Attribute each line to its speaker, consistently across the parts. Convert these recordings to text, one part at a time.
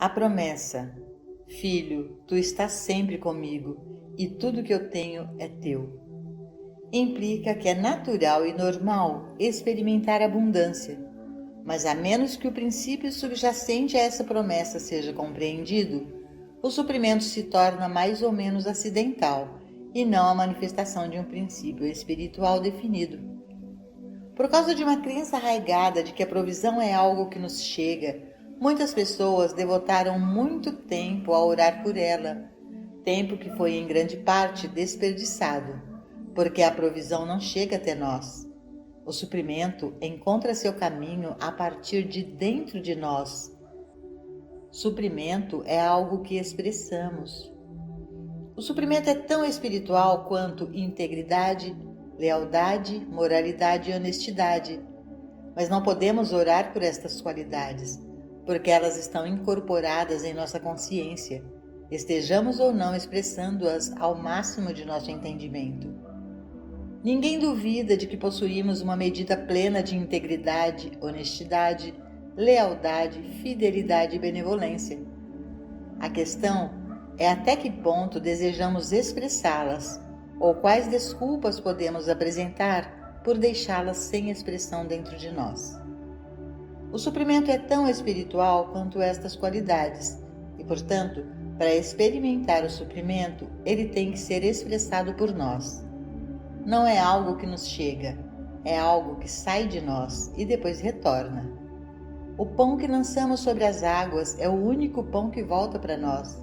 Speaker 1: A promessa: Filho, tu estás sempre comigo e tudo que eu tenho é teu, implica que é natural e normal experimentar abundância, mas a menos que o princípio subjacente a essa promessa seja compreendido, o suprimento se torna mais ou menos acidental e não a manifestação de um princípio espiritual definido. Por causa de uma crença arraigada de que a provisão é algo que nos chega, muitas pessoas devotaram muito tempo a orar por ela, tempo que foi em grande parte desperdiçado, porque a provisão não chega até nós. O suprimento encontra seu caminho a partir de dentro de nós. Suprimento é algo que expressamos. O suprimento é tão espiritual quanto integridade, lealdade, moralidade e honestidade, mas não podemos orar por estas qualidades, porque elas estão incorporadas em nossa consciência, estejamos ou não expressando-as ao máximo de nosso entendimento. Ninguém duvida de que possuímos uma medida plena de integridade, honestidade, lealdade, fidelidade e benevolência. A questão é até que ponto desejamos expressá-las, ou quais desculpas podemos apresentar por deixá-las sem expressão dentro de nós. O suprimento é tão espiritual quanto estas qualidades e, portanto, para experimentar o suprimento, ele tem que ser expressado por nós. Não é algo que nos chega, é algo que sai de nós e depois retorna. O pão que lançamos sobre as águas é o único pão que volta para nós.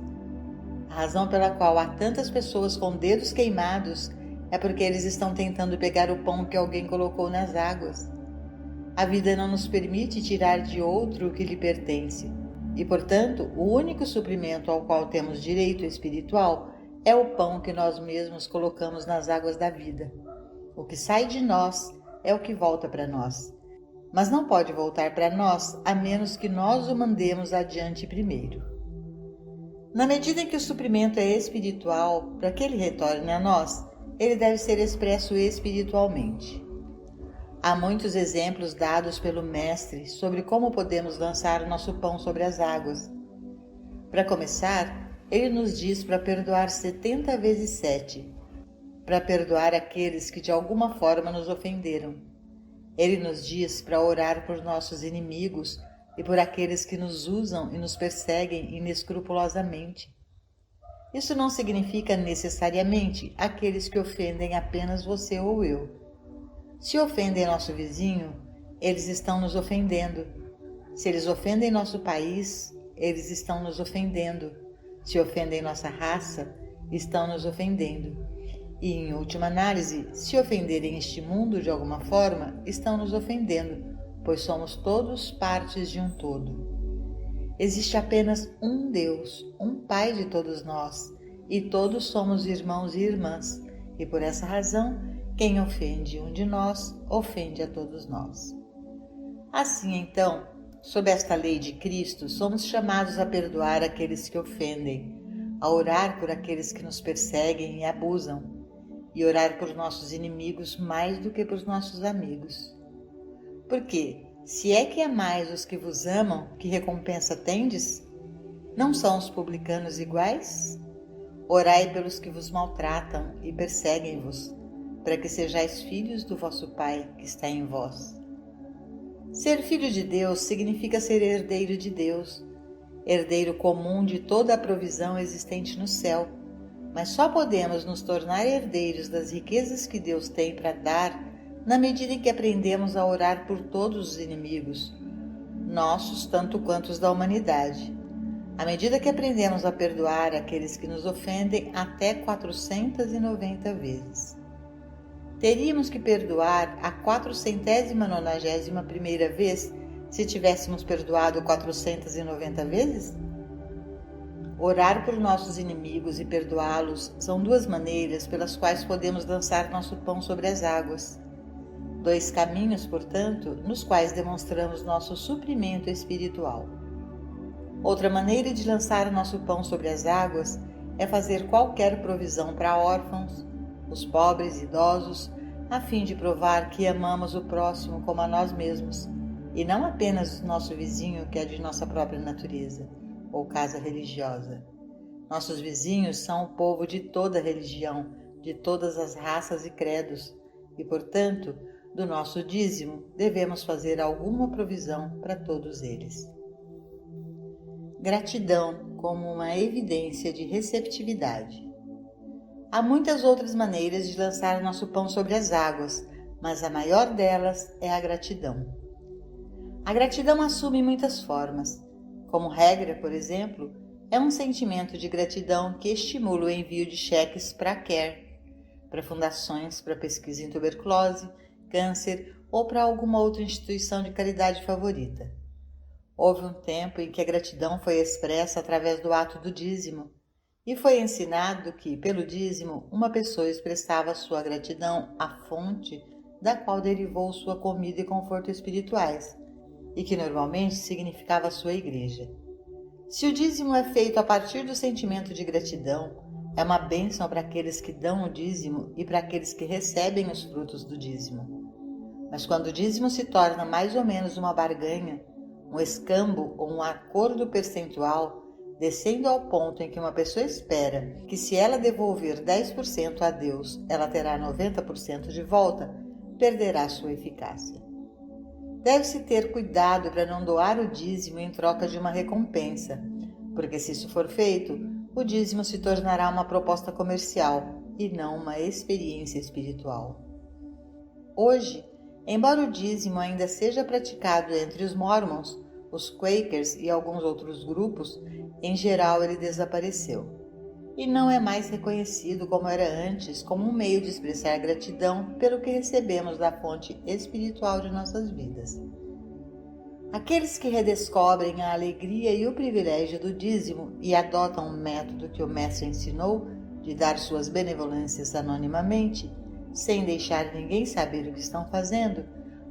Speaker 1: A razão pela qual há tantas pessoas com dedos queimados é porque eles estão tentando pegar o pão que alguém colocou nas águas. A vida não nos permite tirar de outro o que lhe pertence, e, portanto, o único suprimento ao qual temos direito espiritual é o pão que nós mesmos colocamos nas águas da vida. O que sai de nós é o que volta para nós, mas não pode voltar para nós a menos que nós o mandemos adiante primeiro. Na medida em que o suprimento é espiritual, para que ele retorne a nós, ele deve ser expresso espiritualmente. Há muitos exemplos dados pelo Mestre sobre como podemos lançar o nosso pão sobre as águas. Para começar, ele nos diz para perdoar 70 vezes 7, para perdoar aqueles que de alguma forma nos ofenderam. Ele nos diz para orar por nossos inimigos e por aqueles que nos usam e nos perseguem inescrupulosamente. Isso não significa necessariamente aqueles que ofendem apenas você ou eu. Se ofendem nosso vizinho, eles estão nos ofendendo. Se eles ofendem nosso país, eles estão nos ofendendo. Se ofendem nossa raça, estão nos ofendendo. E, em última análise, se ofenderem este mundo de alguma forma, estão nos ofendendo, pois somos todos partes de um todo. Existe apenas um Deus, um Pai de todos nós, e todos somos irmãos e irmãs, e por essa razão, quem ofende um de nós, ofende a todos nós. Assim, então, sob esta lei de Cristo, somos chamados a perdoar aqueles que ofendem, a orar por aqueles que nos perseguem e abusam, e orar por nossos inimigos mais do que por nossos amigos. Porque, se é que amais os que vos amam, que recompensa tendes? Não são os publicanos iguais? Orai pelos que vos maltratam e perseguem-vos, para que sejais filhos do vosso Pai que está em vós. Ser filho de Deus significa ser herdeiro de Deus, herdeiro comum de toda a provisão existente no céu, mas só podemos nos tornar herdeiros das riquezas que Deus tem para dar na medida em que aprendemos a orar por todos os inimigos, nossos tanto quanto os da humanidade, à medida que aprendemos a perdoar aqueles que nos ofendem até 490 vezes. Teríamos que perdoar a 491ª vez se tivéssemos perdoado 490 vezes? Orar por nossos inimigos e perdoá-los são duas maneiras pelas quais podemos lançar nosso pão sobre as águas. Dois caminhos, portanto, nos quais demonstramos nosso suprimento espiritual. Outra maneira de lançar o nosso pão sobre as águas é fazer qualquer provisão para órfãos, os pobres e idosos, a fim de provar que amamos o próximo como a nós mesmos, e não apenas o nosso vizinho que é de nossa própria natureza. ou casa religiosa. Nossos vizinhos são o povo de toda religião, de todas as raças e credos, e, portanto, do nosso dízimo devemos fazer alguma provisão para todos eles. Gratidão como uma evidência de receptividade. Há muitas outras maneiras de lançar nosso pão sobre as águas, mas a maior delas é a gratidão. A gratidão assume muitas formas. Como regra, por exemplo, é um sentimento de gratidão que estimula o envio de cheques para a CARE, para fundações para pesquisa em tuberculose, câncer ou para alguma outra instituição de caridade favorita. Houve um tempo em que a gratidão foi expressa através do ato do dízimo, e foi ensinado que, pelo dízimo, uma pessoa expressava sua gratidão à fonte da qual derivou sua comida e conforto espirituais, e que normalmente significava a sua igreja. Se o dízimo é feito a partir do sentimento de gratidão, é uma bênção para aqueles que dão o dízimo e para aqueles que recebem os frutos do dízimo. Mas quando o dízimo se torna mais ou menos uma barganha, um escambo ou um acordo percentual, descendo ao ponto em que uma pessoa espera que se ela devolver 10% a Deus, ela terá 90% de volta, perderá sua eficácia. Deve-se ter cuidado para não doar o dízimo em troca de uma recompensa, porque se isso for feito, o dízimo se tornará uma proposta comercial e não uma experiência espiritual. Hoje, embora o dízimo ainda seja praticado entre os Mormons, os Quakers e alguns outros grupos, em geral ele desapareceu e não é mais reconhecido como era antes como um meio de expressar gratidão pelo que recebemos da fonte espiritual de nossas vidas. Aqueles que redescobrem a alegria e o privilégio do dízimo e adotam o método que o mestre ensinou de dar suas benevolências anonimamente, sem deixar ninguém saber o que estão fazendo,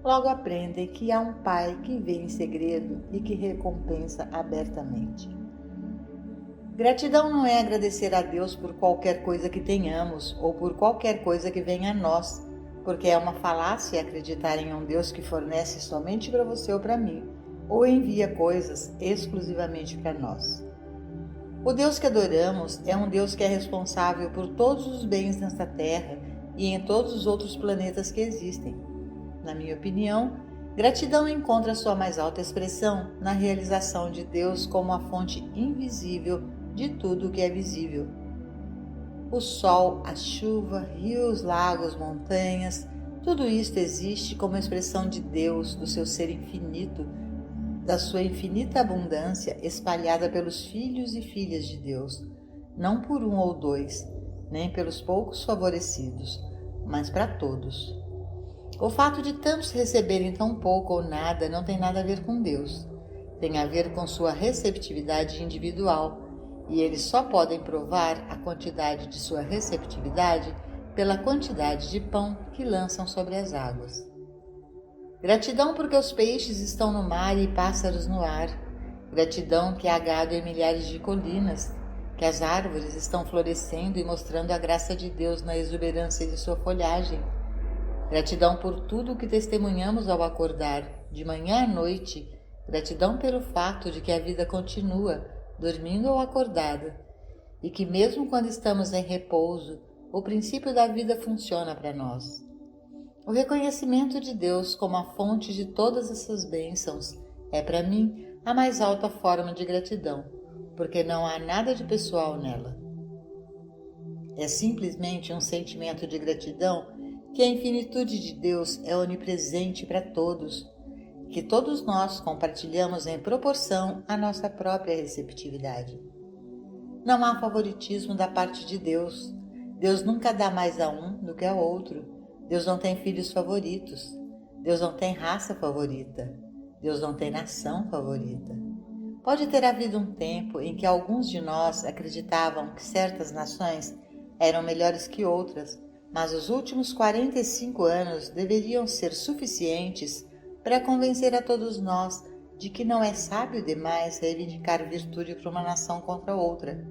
Speaker 1: logo aprendem que há um Pai que vê em segredo e que recompensa abertamente. Gratidão não é agradecer a Deus por qualquer coisa que tenhamos ou por qualquer coisa que venha a nós, porque é uma falácia acreditar em um Deus que fornece somente para você ou para mim, ou envia coisas exclusivamente para nós. O Deus que adoramos é um Deus que é responsável por todos os bens nesta terra e em todos os outros planetas que existem. Na minha opinião, gratidão encontra sua mais alta expressão na realização de Deus como a fonte invisível de tudo o que é visível. O sol, a chuva, rios, lagos, montanhas, tudo isto existe como expressão de Deus, do seu ser infinito, da sua infinita abundância espalhada pelos filhos e filhas de Deus, não por um ou dois, nem pelos poucos favorecidos, mas para todos. O fato de tantos receberem tão pouco ou nada não tem nada a ver com Deus, tem a ver com sua receptividade individual, e eles só podem provar a quantidade de sua receptividade pela quantidade de pão que lançam sobre as águas. Gratidão porque os peixes estão no mar e pássaros no ar. Gratidão que há gado em milhares de colinas, que as árvores estão florescendo e mostrando a graça de Deus na exuberância de sua folhagem. Gratidão por tudo o que testemunhamos ao acordar, de manhã à noite. Gratidão pelo fato de que a vida continua, dormindo ou acordada, e que mesmo quando estamos em repouso, o princípio da vida funciona para nós. O reconhecimento de Deus como a fonte de todas essas bênçãos é, para mim, a mais alta forma de gratidão, porque não há nada de pessoal nela. É simplesmente um sentimento de gratidão que a infinitude de Deus é onipresente para todos, que todos nós compartilhamos em proporção à nossa própria receptividade. Não há favoritismo da parte de Deus. Deus nunca dá mais a um do que ao outro. Deus não tem filhos favoritos. Deus não tem raça favorita. Deus não tem nação favorita. Pode ter havido um tempo em que alguns de nós acreditavam que certas nações eram melhores que outras, mas os últimos 45 anos deveriam ser suficientes para convencer a todos nós de que não é sábio demais reivindicar virtude para uma nação contra outra.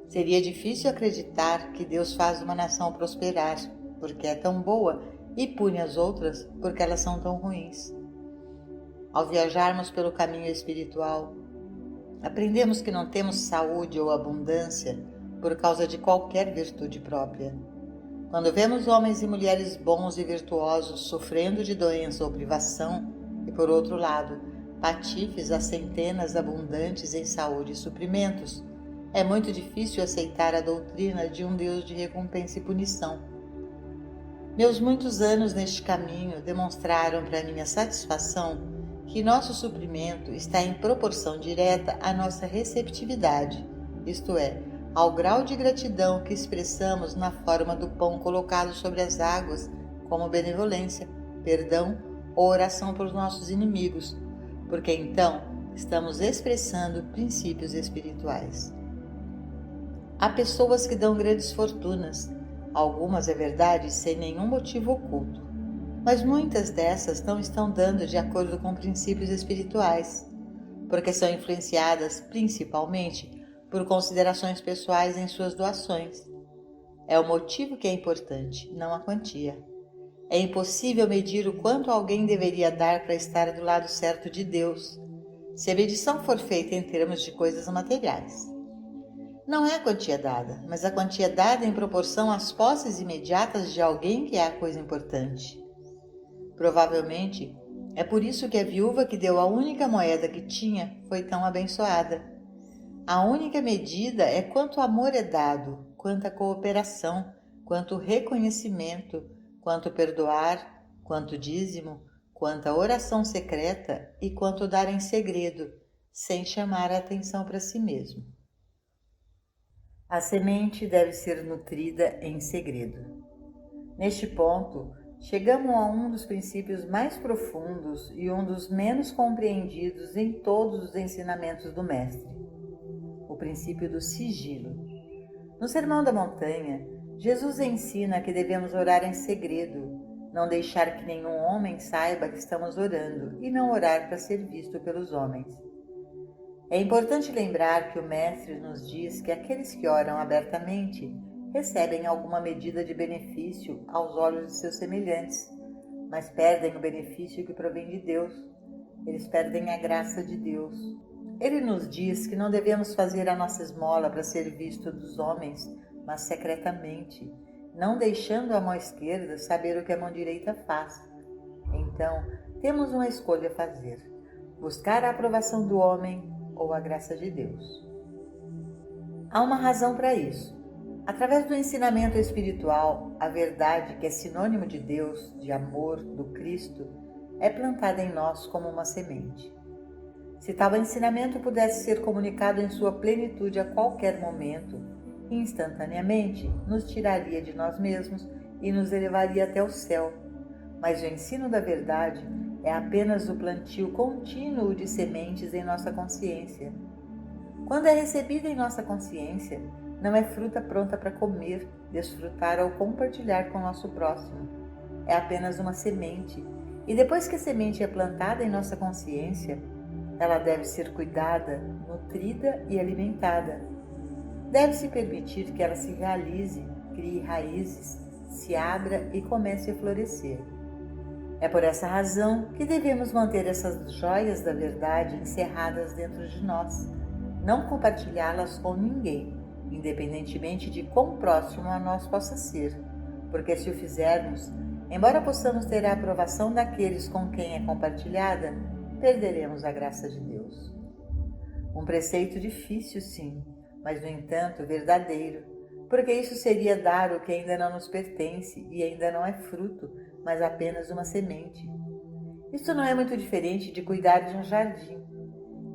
Speaker 1: Seria difícil acreditar que Deus faz uma nação prosperar, porque é tão boa, e pune as outras porque elas são tão ruins. Ao viajarmos pelo caminho espiritual, Aprendemos que não temos saúde ou abundância por causa de qualquer virtude própria. Quando vemos homens e mulheres bons e virtuosos sofrendo de doença ou privação, e por outro lado, patifes a centenas abundantes em saúde e suprimentos, é muito difícil aceitar a doutrina de um Deus de recompensa e punição. Meus muitos anos neste caminho demonstraram para minha satisfação que nosso suprimento está em proporção direta à nossa receptividade, isto é, ao grau de gratidão que expressamos na forma do pão colocado sobre as águas, como benevolência, perdão ou oração por nossos inimigos, porque então estamos expressando princípios espirituais. Há pessoas que dão grandes fortunas, algumas, é verdade, sem nenhum motivo oculto, mas muitas dessas não estão dando de acordo com princípios espirituais, porque são influenciadas principalmente por considerações pessoais em suas doações. É o motivo que é importante, não a quantia. É impossível medir o quanto alguém deveria dar para estar do lado certo de Deus, se a medição for feita em termos de coisas materiais. Não é a quantia dada, mas a quantia dada em proporção às posses imediatas de alguém que é a coisa importante. Provavelmente, é por isso que a viúva que deu a única moeda que tinha foi tão abençoada. A única medida é quanto amor é dado, quanta cooperação, quanto reconhecimento, quanto perdoar, quanto dízimo, quanta oração secreta e quanto dar em segredo, sem chamar a atenção para si mesmo. A semente deve ser nutrida em segredo. Neste ponto, chegamos a um dos princípios mais profundos e um dos menos compreendidos em todos os ensinamentos do Mestre. O princípio do sigilo. No Sermão da Montanha, Jesus ensina que devemos orar em segredo, não deixar que nenhum homem saiba que estamos orando e não orar para ser visto pelos homens. É importante lembrar que o Mestre nos diz que aqueles que oram abertamente recebem alguma medida de benefício aos olhos de seus semelhantes, mas perdem o benefício que provém de Deus. Eles perdem a graça de Deus. Ele nos diz que não devemos fazer a nossa esmola para ser visto dos homens, mas secretamente, não deixando a mão esquerda saber o que a mão direita faz. Então, temos uma escolha a fazer: buscar a aprovação do homem ou a graça de Deus. Há uma razão para isso. Através do ensinamento espiritual, a verdade, que é sinônimo de Deus, de amor, do Cristo, é plantada em nós como uma semente. Se tal ensinamento pudesse ser comunicado em sua plenitude a qualquer momento, instantaneamente nos tiraria de nós mesmos e nos elevaria até o céu. Mas o ensino da verdade é apenas o plantio contínuo de sementes em nossa consciência. Quando é recebida em nossa consciência, não é fruta pronta para comer, desfrutar ou compartilhar com o nosso próximo. É apenas uma semente, e depois que a semente é plantada em nossa consciência, ela deve ser cuidada, nutrida e alimentada. Deve-se permitir que ela se realize, crie raízes, se abra e comece a florescer. É por essa razão que devemos manter essas joias da verdade encerradas dentro de nós, não compartilhá-las com ninguém, independentemente de quão próximo a nós possa ser, porque se o fizermos, embora possamos ter a aprovação daqueles com quem é compartilhada, perderemos a graça de Deus. Um preceito difícil, sim, mas no entanto verdadeiro, porque isso seria dar o que ainda não nos pertence e ainda não é fruto, mas apenas uma semente. Isso não é muito diferente de cuidar de um jardim.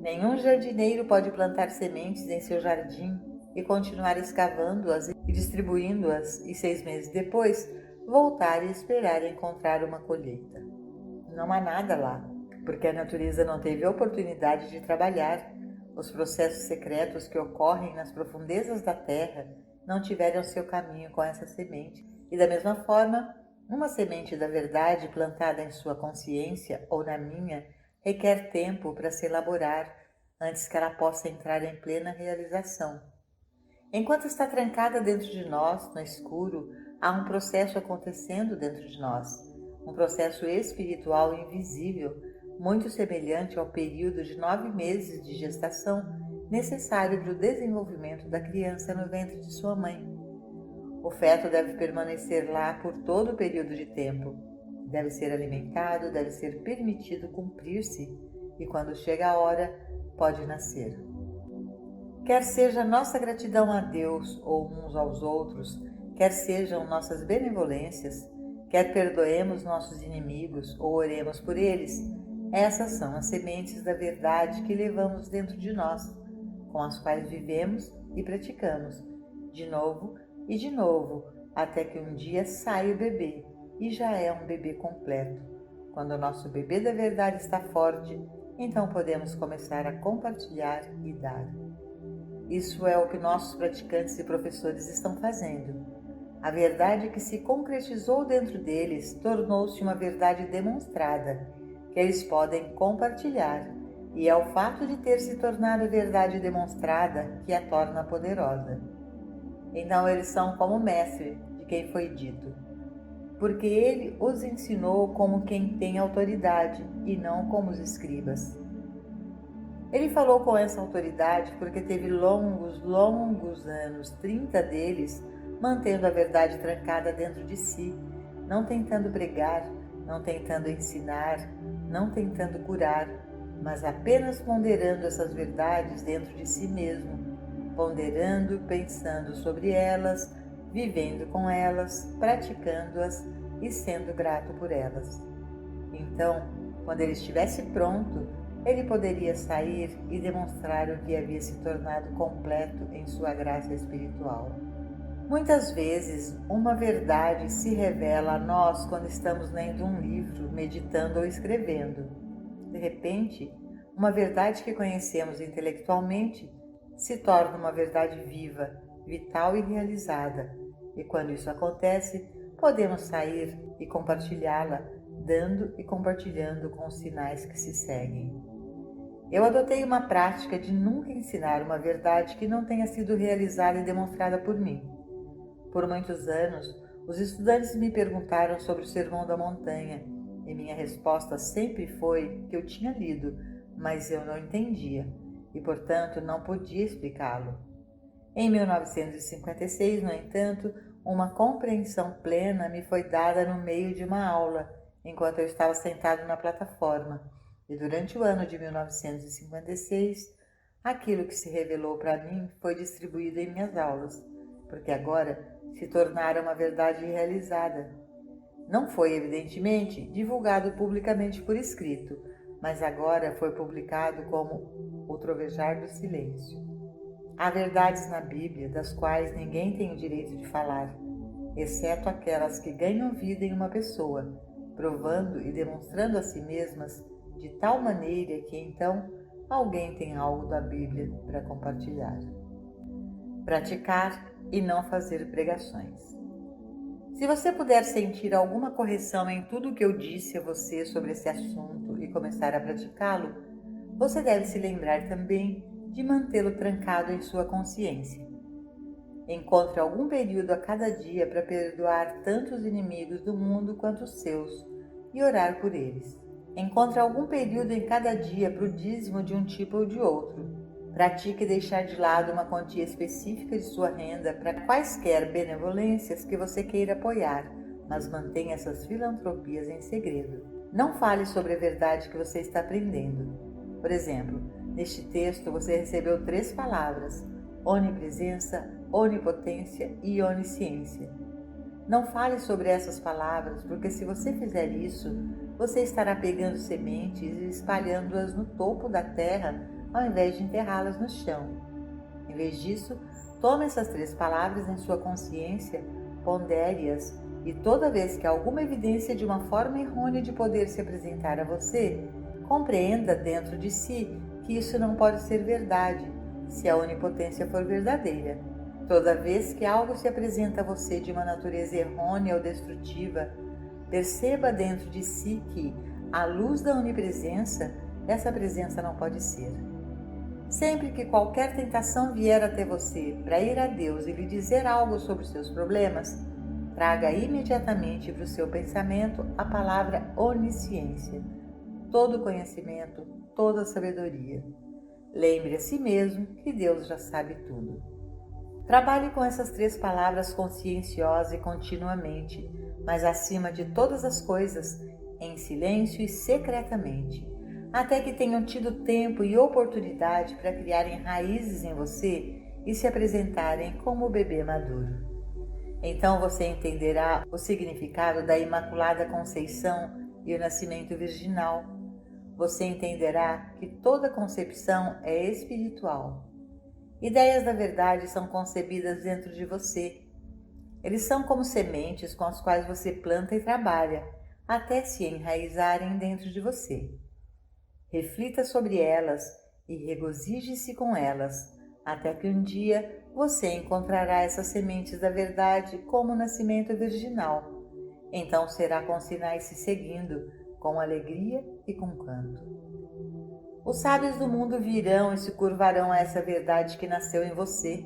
Speaker 1: Nenhum jardineiro pode plantar sementes em seu jardim e continuar escavando-as e distribuindo-as e 6 meses depois voltar e esperar encontrar uma colheita. Não há nada lá, porque a natureza não teve oportunidade de trabalhar. Os processos secretos que ocorrem nas profundezas da terra não tiveram seu caminho com essa semente. E da mesma forma, uma semente da verdade plantada em sua consciência ou na minha requer tempo para se elaborar antes que ela possa entrar em plena realização. Enquanto está trancada dentro de nós, no escuro, há um processo acontecendo dentro de nós, um processo espiritual invisível, muito semelhante ao período de 9 meses de gestação necessário para o desenvolvimento da criança no ventre de sua mãe. O feto deve permanecer lá por todo o período de tempo. Deve ser alimentado, deve ser permitido cumprir-se e quando chega a hora, pode nascer. Quer seja nossa gratidão a Deus ou uns aos outros, quer sejam nossas benevolências, quer perdoemos nossos inimigos ou oremos por eles, essas são as sementes da verdade que levamos dentro de nós, com as quais vivemos e praticamos, de novo e de novo, até que um dia sai o bebê, e já é um bebê completo. Quando o nosso bebê da verdade está forte, então podemos começar a compartilhar e dar. Isso é o que nossos praticantes e professores estão fazendo. A verdade que se concretizou dentro deles tornou-se uma verdade demonstrada, que eles podem compartilhar, e é o fato de ter se tornado verdade demonstrada que a torna poderosa. Então eles são como o mestre de quem foi dito, porque ele os ensinou como quem tem autoridade e não como os escribas. Ele falou com essa autoridade porque teve longos anos, 30 deles, mantendo a verdade trancada dentro de si, não tentando pregar, não tentando ensinar, não tentando curar, mas apenas ponderando essas verdades dentro de si mesmo, ponderando, pensando sobre elas, vivendo com elas, praticando-as e sendo grato por elas. Então, quando ele estivesse pronto, ele poderia sair e demonstrar o que havia se tornado completo em sua graça espiritual. Muitas vezes, uma verdade se revela a nós quando estamos lendo um livro, meditando ou escrevendo. De repente, uma verdade que conhecemos intelectualmente se torna uma verdade viva, vital e realizada. E quando isso acontece, podemos sair e compartilhá-la, dando e compartilhando com os sinais que se seguem. Eu adotei uma prática de nunca ensinar uma verdade que não tenha sido realizada e demonstrada por mim. Por muitos anos, os estudantes me perguntaram sobre o Sermão da Montanha, e minha resposta sempre foi que eu tinha lido, mas eu não entendia, e portanto não podia explicá-lo. Em 1956, no entanto, uma compreensão plena me foi dada no meio de uma aula, enquanto eu estava sentado na plataforma, e durante o ano de 1956, aquilo que se revelou para mim foi distribuído em minhas aulas, porque agora se tornara uma verdade realizada. Não foi, evidentemente, divulgado publicamente por escrito, mas agora foi publicado como o trovejar do silêncio. Há verdades na Bíblia das quais ninguém tem o direito de falar, exceto aquelas que ganham vida em uma pessoa, provando e demonstrando a si mesmas de tal maneira que então alguém tem algo da Bíblia para compartilhar. Praticar e não fazer pregações. Se você puder sentir alguma correção em tudo o que eu disse a você sobre esse assunto e começar a praticá-lo, você deve se lembrar também de mantê-lo trancado em sua consciência. Encontre algum período a cada dia para perdoar tanto os inimigos do mundo quanto os seus e orar por eles. Encontre algum período em cada dia para o dízimo de um tipo ou de outro. Pratique deixar de lado uma quantia específica de sua renda para quaisquer benevolências que você queira apoiar, mas mantenha essas filantropias em segredo. Não fale sobre a verdade que você está aprendendo. Por exemplo, neste texto você recebeu 3 palavras: onipresença, onipotência e onisciência. Não fale sobre essas palavras, porque se você fizer isso, você estará pegando sementes e espalhando-as no topo da terra ao invés de enterrá-las no chão. Em vez disso, tome essas 3 palavras em sua consciência, pondere-as e toda vez que alguma evidência de uma forma errônea de poder se apresentar a você, compreenda dentro de si que isso não pode ser verdade, se a onipotência for verdadeira. Toda vez que algo se apresenta a você de uma natureza errônea ou destrutiva, perceba dentro de si que, à luz da onipresença, essa presença não pode ser. Sempre que qualquer tentação vier até você para ir a Deus e lhe dizer algo sobre os seus problemas, traga imediatamente para o seu pensamento a palavra onisciência, todo conhecimento, toda sabedoria. Lembre a si mesmo que Deus já sabe tudo. Trabalhe com essas 3 palavras conscienciosa e continuamente, mas acima de todas as coisas, em silêncio e secretamente, até que tenham tido tempo e oportunidade para criarem raízes em você e se apresentarem como o bebê maduro. Então você entenderá o significado da Imaculada Conceição e o nascimento virginal. Você entenderá que toda concepção é espiritual. Ideias da verdade são concebidas dentro de você. Eles são como sementes com as quais você planta e trabalha, até se enraizarem dentro de você. Reflita sobre elas e regozije-se com elas, até que um dia você encontrará essas sementes da verdade como o nascimento virginal. Então será com sinais se seguindo, com alegria e com canto. Os sábios do mundo virão e se curvarão a essa verdade que nasceu em você.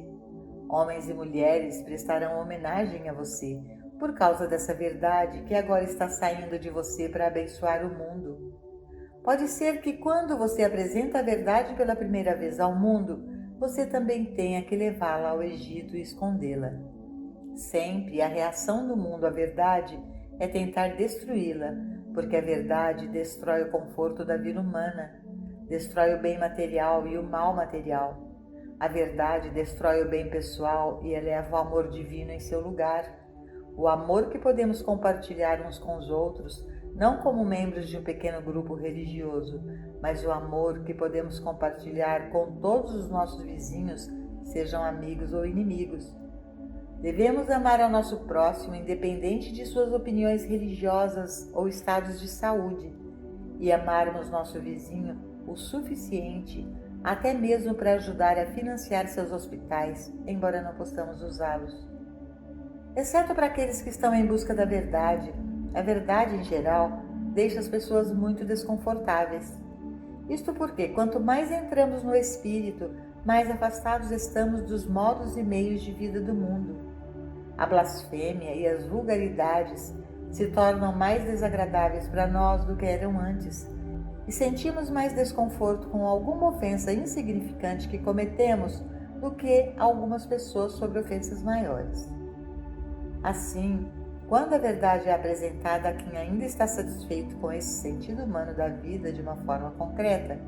Speaker 1: Homens e mulheres prestarão homenagem a você, por causa dessa verdade que agora está saindo de você para abençoar o mundo. Pode ser que quando você apresenta a verdade pela primeira vez ao mundo, você também tenha que levá-la ao Egito e escondê-la. Sempre a reação do mundo à verdade é tentar destruí-la, porque a verdade destrói o conforto da vida humana, destrói o bem material e o mal material. A verdade destrói o bem pessoal e eleva o amor divino em seu lugar. O amor que podemos compartilhar uns com os outros, não como membros de um pequeno grupo religioso, mas o amor que podemos compartilhar com todos os nossos vizinhos, sejam amigos ou inimigos. Devemos amar ao nosso próximo independente de suas opiniões religiosas ou estados de saúde, e amarmos nosso vizinho o suficiente até mesmo para ajudar a financiar seus hospitais, embora não possamos usá-los. Exceto para aqueles que estão em busca da verdade, a verdade em geral deixa as pessoas muito desconfortáveis. Isto porque quanto mais entramos no espírito, mais afastados estamos dos modos e meios de vida do mundo. A blasfêmia e as vulgaridades se tornam mais desagradáveis para nós do que eram antes, e sentimos mais desconforto com alguma ofensa insignificante que cometemos do que algumas pessoas sobre ofensas maiores. Assim, quando a verdade é apresentada a quem ainda está satisfeito com esse sentido humano da vida de uma forma concreta,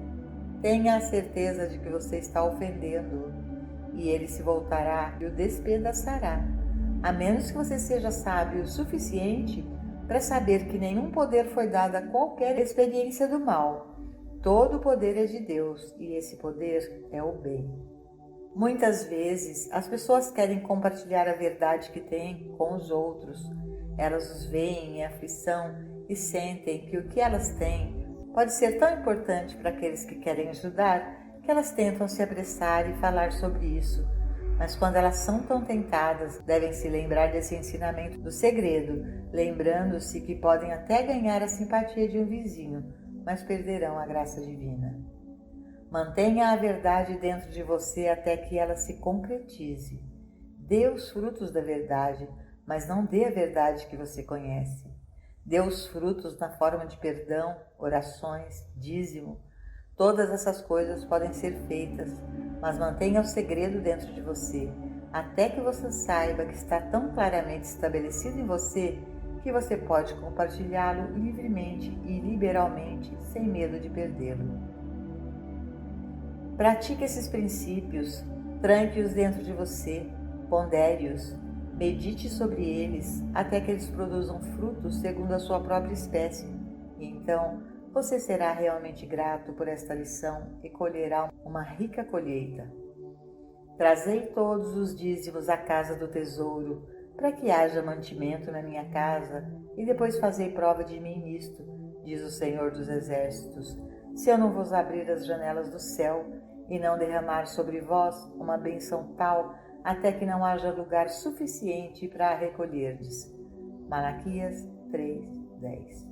Speaker 1: tenha a certeza de que você está ofendendo-o, e ele se voltará e o despedaçará, a menos que você seja sábio o suficiente para saber que nenhum poder foi dado a qualquer experiência do mal. Todo o poder é de Deus e esse poder é o bem. Muitas vezes as pessoas querem compartilhar a verdade que têm com os outros. Elas os veem em aflição e sentem que o que elas têm pode ser tão importante para aqueles que querem ajudar que elas tentam se apressar e falar sobre isso. Mas quando elas são tão tentadas, devem se lembrar desse ensinamento do segredo, lembrando-se que podem até ganhar a simpatia de um vizinho, mas perderão a graça divina. Mantenha a verdade dentro de você até que ela se concretize. Dê os frutos da verdade, mas não dê a verdade que você conhece. Dê os frutos na forma de perdão, orações, dízimo. Todas essas coisas podem ser feitas, mas mantenha o segredo dentro de você, até que você saiba que está tão claramente estabelecido em você que você pode compartilhá-lo livremente e liberalmente, sem medo de perdê-lo. Pratique esses princípios, tranque-os dentro de você, pondere-os, medite sobre eles até que eles produzam frutos segundo a sua própria espécie, e então você será realmente grato por esta lição e colherá uma rica colheita. Trazei todos os dízimos à casa do tesouro, para que haja mantimento na minha casa, e depois fazei prova de mim nisto, diz o Senhor dos Exércitos, se eu não vos abrir as janelas do céu e não derramar sobre vós uma bênção tal, até que não haja lugar suficiente para a recolherdes. Malaquias 3:10.